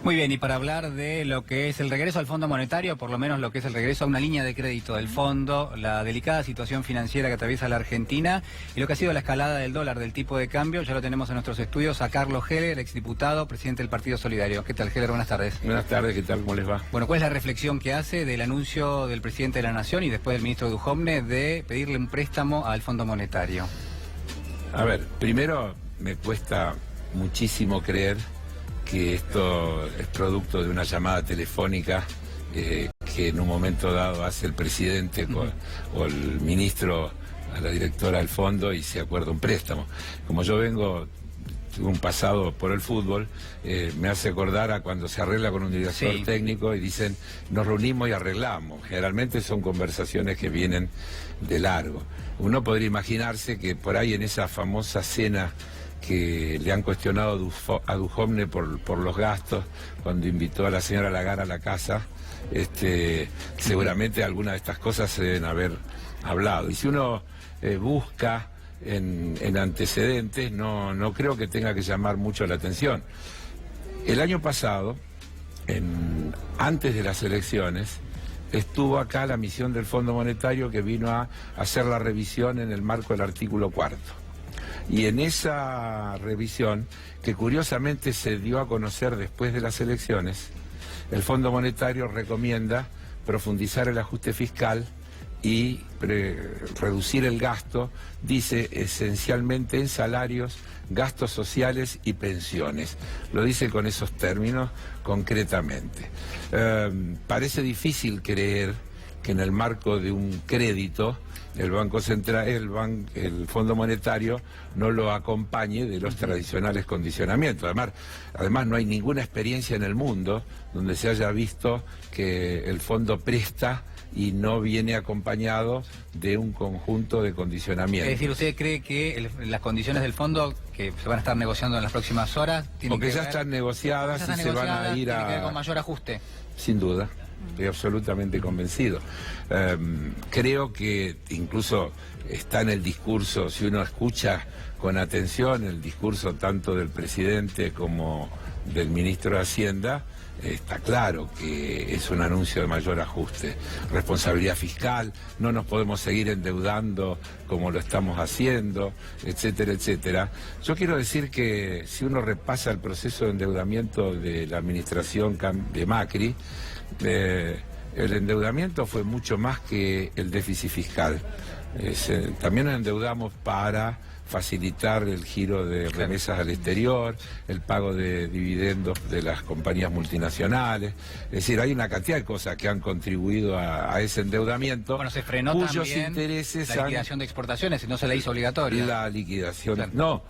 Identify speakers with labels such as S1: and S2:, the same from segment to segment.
S1: Muy bien, y para hablar de lo que es el regreso al Fondo Monetario, por lo menos lo que es el regreso a una línea de crédito del fondo, la delicada situación financiera que atraviesa la Argentina y lo que ha sido la escalada del dólar, del tipo de cambio, ya lo tenemos en nuestros estudios a Carlos Heller, exdiputado, presidente del Partido Solidario. ¿Qué tal, Heller? Buenas tardes.
S2: Buenas tardes, ¿qué tal? ¿Cómo les va?
S1: Bueno, ¿cuál es la reflexión que hace del anuncio del presidente de la Nación y después del ministro Duhovne de pedirle un préstamo al Fondo Monetario?
S2: A ver, primero me cuesta muchísimo creer que esto es producto de una llamada telefónica que en un momento dado hace el presidente o el ministro a la directora del fondo y se acuerda un préstamo. Como yo tuve un pasado por el fútbol, me hace acordar a cuando se arregla con un director técnico y dicen, nos reunimos y arreglamos. Generalmente son conversaciones que vienen de largo. Uno podría imaginarse que por ahí en esa famosa cena que le han cuestionado a Duhovne por los gastos, cuando invitó a la señora Lagarde a la casa, seguramente algunas de estas cosas se deben haber hablado. Y si uno busca en antecedentes, no creo que tenga que llamar mucho la atención. El año pasado, antes de las elecciones, estuvo acá la misión del Fondo Monetario que vino a hacer la revisión en el marco del artículo 4. Y en esa revisión, que curiosamente se dio a conocer después de las elecciones, el Fondo Monetario recomienda profundizar el ajuste fiscal y reducir el gasto, dice esencialmente en salarios, gastos sociales y pensiones. Lo dice con esos términos concretamente. Parece difícil creer que en el marco de un crédito el Banco Central, el Fondo Monetario no lo acompañe de los tradicionales condicionamientos. Además no hay ninguna experiencia en el mundo donde se haya visto que el fondo presta y no viene acompañado de un conjunto de condicionamientos.
S1: Es decir, ¿usted cree que las condiciones del fondo que se van a estar negociando en las próximas horas tienen
S2: porque
S1: que
S2: ya están negociadas y se van a ir
S1: ¿tiene que ver con mayor ajuste?
S2: Sin duda. Estoy absolutamente convencido. Creo que incluso está en el discurso, si uno escucha con atención el discurso tanto del presidente como del ministro de Hacienda, está claro que es un anuncio de mayor ajuste. Responsabilidad fiscal, no nos podemos seguir endeudando como lo estamos haciendo, etcétera, etcétera. Yo quiero decir que si uno repasa el proceso de endeudamiento de la administración de Macri, el endeudamiento fue mucho más que el déficit fiscal. También nos endeudamos para facilitar el giro de remesas al exterior, el pago de dividendos de las compañías multinacionales. Es decir, hay una cantidad de cosas que han contribuido a ese endeudamiento.
S1: Bueno, se frenó
S2: cuyos
S1: también
S2: intereses
S1: la liquidación de exportaciones, no se la hizo obligatoria.
S2: La liquidación, no,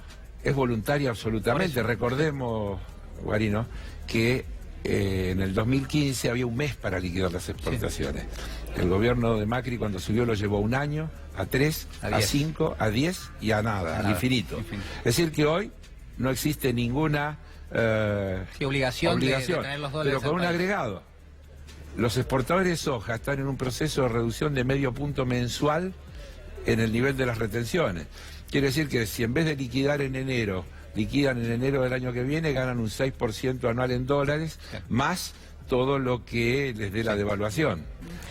S2: es voluntaria absolutamente. Recordemos, Guarino, que en el 2015 había un mes para liquidar las exportaciones. El gobierno de Macri cuando subió lo llevó un año, a 3, a 5, a 10 y a nada, al infinito. Es decir que hoy no existe ninguna
S1: obligación de tener los dólares,
S2: pero con un agregado. Los exportadores de soja están en un proceso de reducción de medio punto mensual en el nivel de las retenciones. Quiere decir que si en vez de liquidar en enero, liquidan en enero del año que viene, ganan un 6% anual en dólares, más todo lo que les dé la devaluación.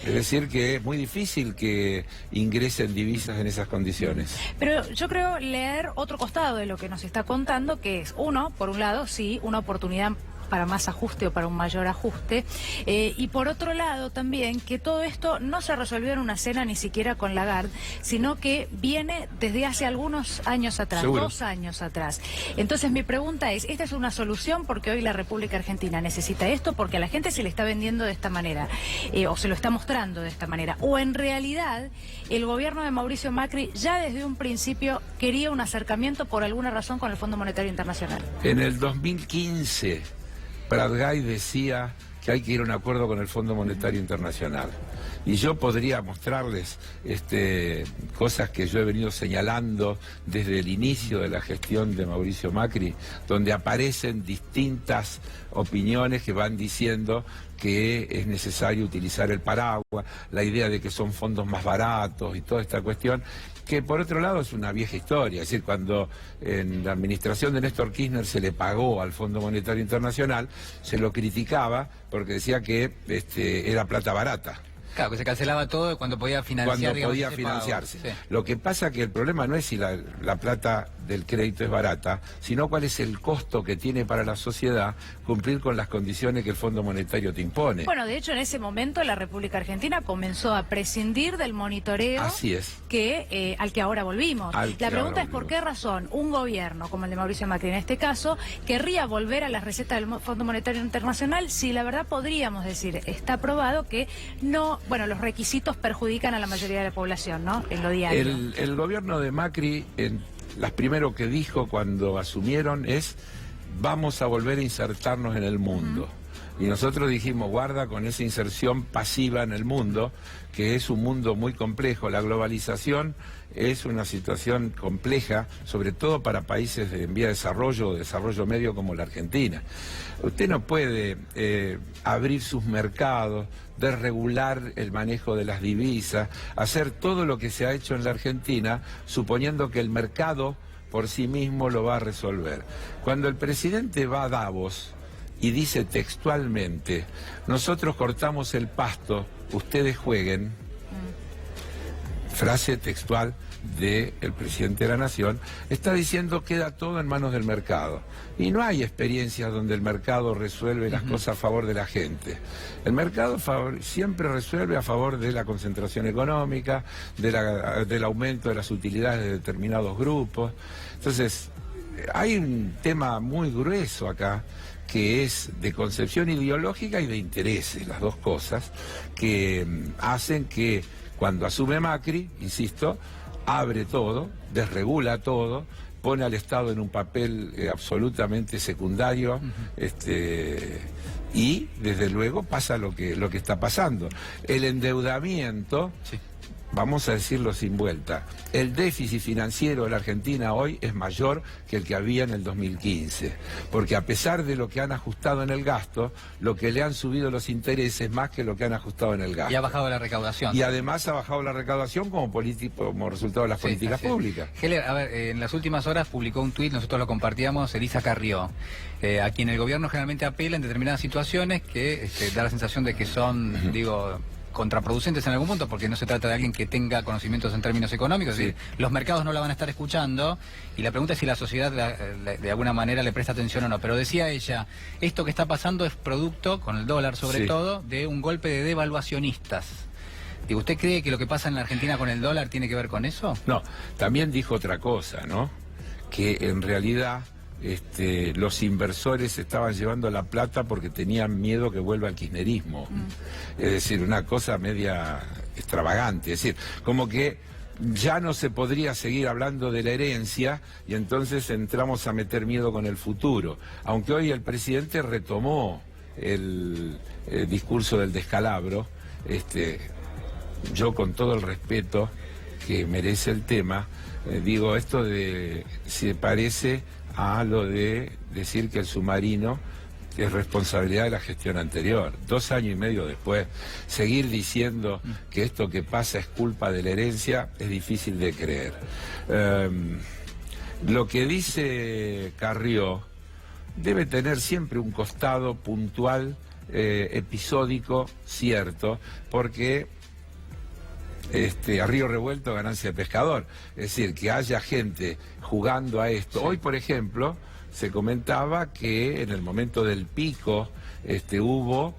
S2: Es decir que es muy difícil que ingresen divisas en esas condiciones.
S3: Pero yo creo leer otro costado de lo que nos está contando, que es, uno, por un lado, sí, una oportunidad para más ajuste o para un mayor ajuste, y por otro lado también que todo esto no se resolvió en una cena ni siquiera con Lagarde, sino que viene desde hace algunos años atrás,
S2: Seguro.
S3: 2 años atrás. Entonces mi pregunta es, ¿esta es una solución porque hoy la República Argentina necesita esto porque a la gente se le está vendiendo de esta manera, o se lo está mostrando de esta manera, o en realidad el gobierno de Mauricio Macri ya desde un principio quería un acercamiento por alguna razón con el Fondo Monetario Internacional?
S2: En el 2015... Prat-Gay decía que hay que ir a un acuerdo con el Fondo Monetario Internacional. Y yo podría mostrarles cosas que yo he venido señalando desde el inicio de la gestión de Mauricio Macri, donde aparecen distintas opiniones que van diciendo que es necesario utilizar el paraguas, la idea de que son fondos más baratos y toda esta cuestión, que por otro lado es una vieja historia. Es decir, cuando en la administración de Néstor Kirchner se le pagó al Fondo Monetario Internacional, se lo criticaba porque decía que era plata barata.
S1: Claro, que se cancelaba todo cuando podía financiar.
S2: Cuando podía financiarse. Sí. Lo que pasa que el problema no es si la plata del crédito es barata, sino cuál es el costo que tiene para la sociedad cumplir con las condiciones que el Fondo Monetario te impone.
S3: Bueno, de hecho, en ese momento la República Argentina comenzó a prescindir del monitoreo.
S2: Así es.
S3: Al que ahora volvimos. La pregunta es por qué razón un gobierno, como el de Mauricio Macri en este caso, querría volver a las recetas del Fondo Monetario Internacional si la verdad podríamos decir, está probado que no, bueno, los requisitos perjudican a la mayoría de la población, ¿no? En lo diario.
S2: El gobierno de Macri, las primero que dijo cuando asumieron es, vamos a volver a insertarnos en el mundo. Y nosotros dijimos, guarda con esa inserción pasiva en el mundo, que es un mundo muy complejo. La globalización es una situación compleja, sobre todo para países en vía de desarrollo o desarrollo medio como la Argentina. Usted no puede abrir sus mercados, desregular el manejo de las divisas, hacer todo lo que se ha hecho en la Argentina, suponiendo que el mercado por sí mismo lo va a resolver. Cuando el presidente va a Davos y dice textualmente, nosotros cortamos el pasto, ustedes jueguen, frase textual del presidente de la Nación, está diciendo queda todo en manos del mercado. Y no hay experiencias donde el mercado resuelve las cosas a favor de la gente. El mercado siempre resuelve a favor de la concentración económica, del aumento de las utilidades de determinados grupos. Entonces, hay un tema muy grueso acá, que es de concepción ideológica y de intereses, las dos cosas, que hacen que cuando asume Macri, insisto, abre todo, desregula todo, pone al Estado en un papel absolutamente secundario, y desde luego pasa lo que está pasando. El endeudamiento, sí. Vamos a decirlo sin vuelta, el déficit financiero de la Argentina hoy es mayor que el que había en el 2015, porque a pesar de lo que han ajustado en el gasto, lo que le han subido los intereses más que lo que han ajustado en el gasto.
S1: Y ha bajado la recaudación.
S2: Y además ha bajado la recaudación como resultado de las políticas públicas.
S1: Heller, a ver, en las últimas horas publicó un tuit, nosotros lo compartíamos, Elisa Carrió, a quien el gobierno generalmente apela en determinadas situaciones que da la sensación de que son, contraproducentes en algún punto, porque no se trata de alguien que tenga conocimientos en términos económicos, sí. Es decir, los mercados no la van a estar escuchando, y la pregunta es si la sociedad de alguna manera le presta atención o no. Pero decía ella, esto que está pasando es producto, con el dólar sobre todo, de un golpe de devaluacionistas. Digo, ¿usted cree que lo que pasa en la Argentina con el dólar tiene que ver con eso?
S2: No, también dijo otra cosa, ¿no? Que en realidad los inversores estaban llevando la plata porque tenían miedo que vuelva el kirchnerismo. Es decir, una cosa media extravagante. Es decir, como que ya no se podría seguir hablando de la herencia y entonces entramos a meter miedo con el futuro. Aunque hoy el presidente retomó el discurso del descalabro, yo con todo el respeto que merece el tema, digo, esto se parece a lo de decir que el submarino es responsabilidad de la gestión anterior. 2 años y medio después, seguir diciendo que esto que pasa es culpa de la herencia es difícil de creer. Lo que dice Carrió debe tener siempre un costado puntual, episódico, cierto, porque a río revuelto ganancia de pescador. Es decir, que haya gente jugando a esto. Sí. Hoy, por ejemplo, se comentaba que en el momento del pico hubo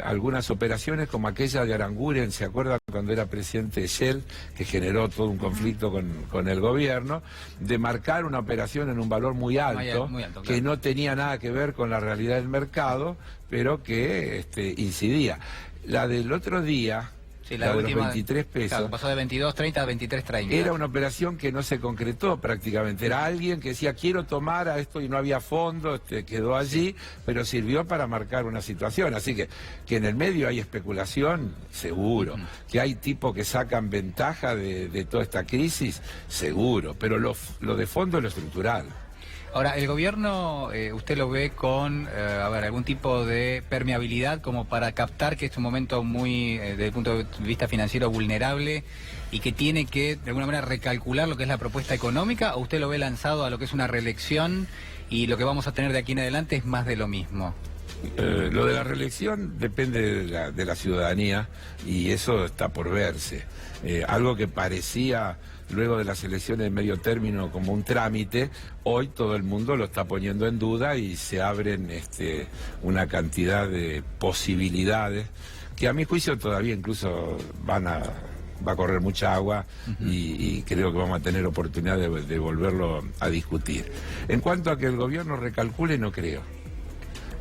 S2: algunas operaciones como aquella de Aranguren, ¿se acuerdan cuando era presidente Shell, que generó todo un conflicto con el gobierno, de marcar una operación en un valor muy alto, que no tenía nada que ver con la realidad del mercado, pero que incidía. La del otro día,
S1: sí,
S2: la de los 23 pesos.
S1: Claro, pasó de 22.30 a 23.30.
S2: Era una operación que no se concretó prácticamente. Era alguien que decía, quiero tomar a esto y no había fondo, quedó allí, pero sirvió para marcar una situación. Así que en el medio hay especulación, seguro. Que hay tipos que sacan ventaja de toda esta crisis, seguro. Pero lo de fondo es lo estructural.
S1: Ahora, el gobierno, ¿usted lo ve con algún tipo de permeabilidad como para captar que es un momento muy, desde el punto de vista financiero, vulnerable y que tiene que, de alguna manera, recalcular lo que es la propuesta económica? ¿O usted lo ve lanzado a lo que es una reelección y lo que vamos a tener de aquí en adelante es más de lo mismo?
S2: Lo de la reelección depende de la ciudadanía y eso está por verse. Algo que parecía luego de las elecciones de medio término como un trámite, hoy todo el mundo lo está poniendo en duda y se abren una cantidad de posibilidades que a mi juicio todavía incluso va a correr mucha agua y creo que vamos a tener oportunidad de volverlo a discutir. En cuanto a que el gobierno recalcule, no creo.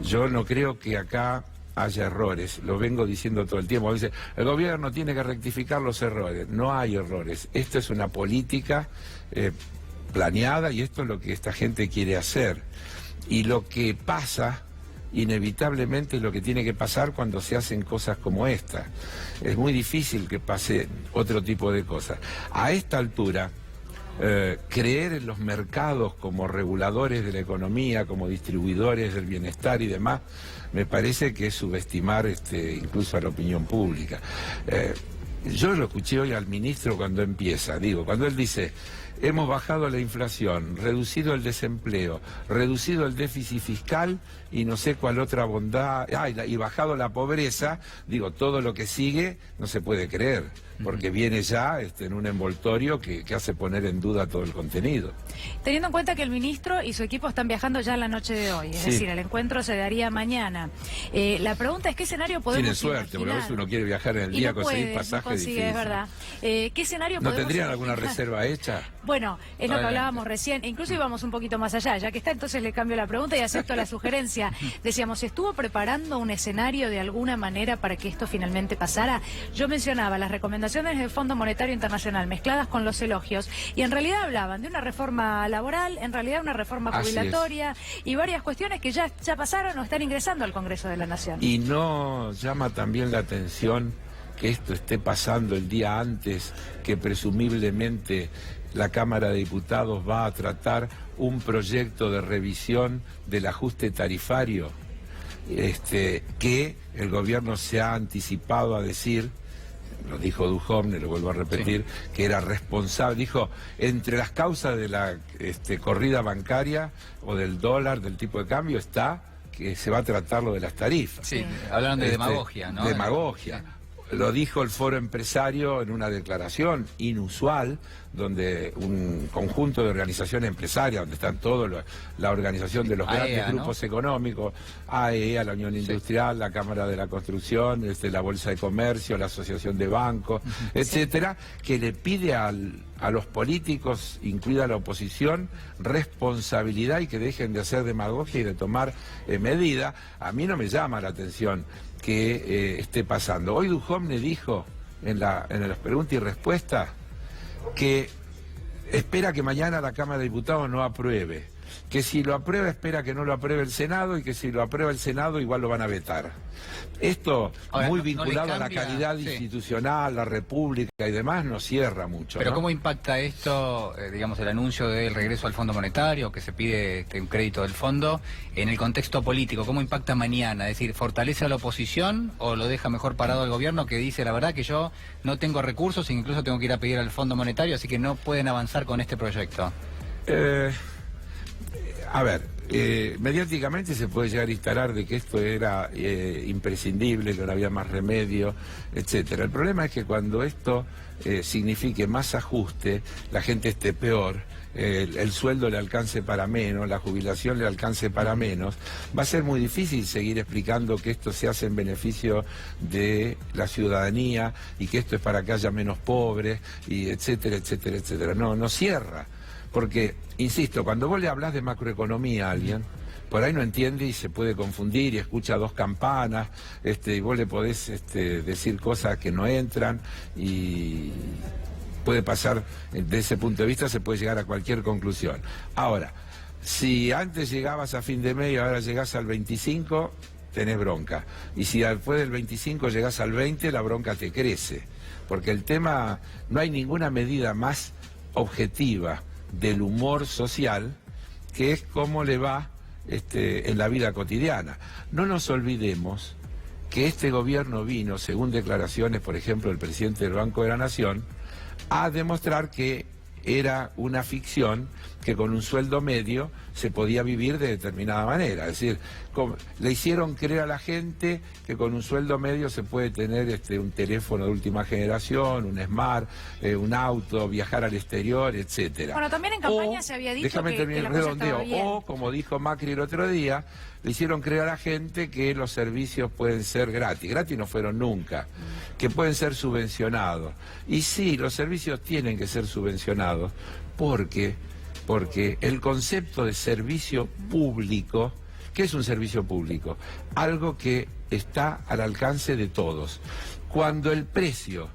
S2: Yo no creo que acá haya errores, lo vengo diciendo todo el tiempo. Dice, el gobierno tiene que rectificar los errores. No hay errores. Esto es una política planeada y esto es lo que esta gente quiere hacer. Y lo que pasa, inevitablemente, es lo que tiene que pasar cuando se hacen cosas como esta. Es muy difícil que pase otro tipo de cosas. A esta altura, creer en los mercados como reguladores de la economía, como distribuidores del bienestar y demás, me parece que es subestimar incluso a la opinión pública. Yo lo escuché hoy al ministro cuando cuando él dice, hemos bajado la inflación, reducido el desempleo, reducido el déficit fiscal y no sé cuál otra bondad, y bajado la pobreza, todo lo que sigue no se puede creer, porque viene ya en un envoltorio que hace poner en duda todo el contenido.
S3: Teniendo en cuenta que el ministro y su equipo están viajando ya la noche de hoy, es decir, el encuentro se daría mañana. La pregunta es, ¿qué escenario podemos
S2: Tienen suerte, porque a veces uno quiere viajar en el día, conseguir pasajes difíciles.
S3: Es verdad. ¿Qué escenario podemos
S2: ¿No tendrían alguna reserva hecha?
S3: Bueno, es lo que hablábamos recién, incluso íbamos un poquito más allá, ya que está, entonces le cambio la pregunta y acepto la sugerencia. Decíamos, ¿se estuvo preparando un escenario de alguna manera para que esto finalmente pasara? Yo mencionaba las recomendaciones del Fondo Monetario Internacional mezcladas con los elogios y en realidad hablaban de una reforma laboral, en realidad una reforma jubilatoria y varias cuestiones que ya pasaron o están ingresando al Congreso de la Nación.
S2: Y no llama también la atención que esto esté pasando el día antes que presumiblemente la Cámara de Diputados va a tratar un proyecto de revisión del ajuste tarifario, que el gobierno se ha anticipado a decir, lo dijo Duhovne, lo vuelvo a repetir, que era responsable, dijo, entre las causas de la corrida bancaria o del dólar, del tipo de cambio, está que se va a tratar lo de las tarifas.
S1: Sí, hablaron de demagogia, ¿no?
S2: Demagogia. Lo dijo el Foro Empresario en una declaración inusual, donde un conjunto de organizaciones empresarias, donde están todos, la organización de los grandes grupos económicos, AEA, la Unión Industrial, la Cámara de la Construcción, la Bolsa de Comercio, la Asociación de Bancos, etcétera, que le pide a los políticos, incluida la oposición, responsabilidad y que dejen de hacer demagogia y de tomar medidas. A mí no me llama la atención que esté pasando. Hoy Duhovne dijo en las preguntas y respuestas que espera que mañana la Cámara de Diputados no apruebe, que si lo aprueba espera que no lo apruebe el Senado y que si lo aprueba el Senado igual lo van a vetar. Esto, ahora, muy vinculado a la calidad institucional, la república y demás, no cierra mucho.
S1: Pero
S2: ¿no?
S1: ¿cómo impacta esto, digamos, el anuncio del regreso al Fondo Monetario, que se pide un crédito del fondo, en el contexto político? ¿Cómo impacta mañana? Es decir, ¿fortalece a la oposición o lo deja mejor parado el gobierno que dice, la verdad que yo no tengo recursos e incluso tengo que ir a pedir al Fondo Monetario, así que no pueden avanzar con este proyecto?
S2: A ver, mediáticamente se puede llegar a instalar de que esto era imprescindible, que no había más remedio, etcétera. El problema es que cuando esto signifique más ajuste, la gente esté peor, el sueldo le alcance para menos, la jubilación le alcance para menos, va a ser muy difícil seguir explicando que esto se hace en beneficio de la ciudadanía y que esto es para que haya menos pobres, y etcétera, etcétera, etcétera. No cierra. Porque, insisto, cuando vos le hablas de macroeconomía a alguien, por ahí no entiende y se puede confundir y escucha dos campanas, y vos le podés decir cosas que no entran y puede pasar, de ese punto de vista se puede llegar a cualquier conclusión. Ahora, si antes llegabas a fin de mes y ahora llegás al 25, tenés bronca. Y si después del 25 llegás al 20, la bronca te crece. Porque el tema, no hay ninguna medida más objetiva del humor social que es cómo le va en la vida cotidiana. No nos olvidemos que este gobierno vino, según declaraciones, por ejemplo, del presidente del Banco de la Nación, a demostrar que era una ficción, que con un sueldo medio se podía vivir de determinada manera. Es decir, le hicieron creer a la gente que con un sueldo medio se puede tener un teléfono de última generación, un smart, un auto, viajar al exterior, etcétera.
S3: Bueno, también en campaña se había dicho que la cosa estaba bien.
S2: O, como dijo Macri el otro día, le hicieron creer a la gente que los servicios pueden ser gratis. Gratis no fueron nunca, que pueden ser subvencionados. Y sí, los servicios tienen que ser subvencionados porque el concepto de servicio público, ¿qué es un servicio público? Algo que está al alcance de todos. Cuando el precio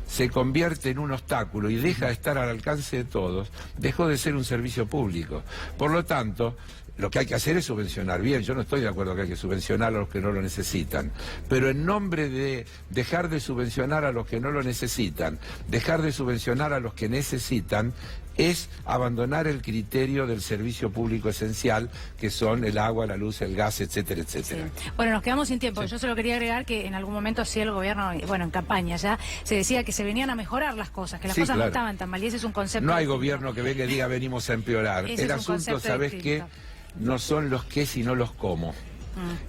S2: se convierte en un obstáculo y deja de estar al alcance de todos, dejó de ser un servicio público. Por lo tanto, lo que hay que hacer es subvencionar bien. Yo no estoy de acuerdo que hay que subvencionar a los que no lo necesitan. Pero en nombre de dejar de subvencionar a los que no lo necesitan, dejar de subvencionar a los que necesitan, es abandonar el criterio del servicio público esencial, que son el agua, la luz, el gas, etcétera, etcétera.
S3: Sí. Bueno, nos quedamos sin tiempo. Sí. Yo solo quería agregar que en algún momento sí el gobierno, bueno, en campaña ya, se decía que se venían a mejorar las cosas, que las cosas no estaban tan mal, y ese es un concepto.
S2: No hay gobierno que venga y diga venimos a empeorar. El asunto, ¿sabes qué? No son los qué, sino los cómo.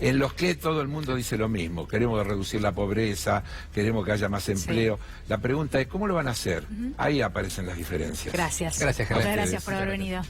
S2: En los que todo el mundo dice lo mismo. Queremos reducir la pobreza, queremos que haya más empleo. Sí. La pregunta es, ¿cómo lo van a hacer? Ahí aparecen las diferencias.
S3: Gracias.
S1: Gracias,
S3: Muchas gracias por haber venido.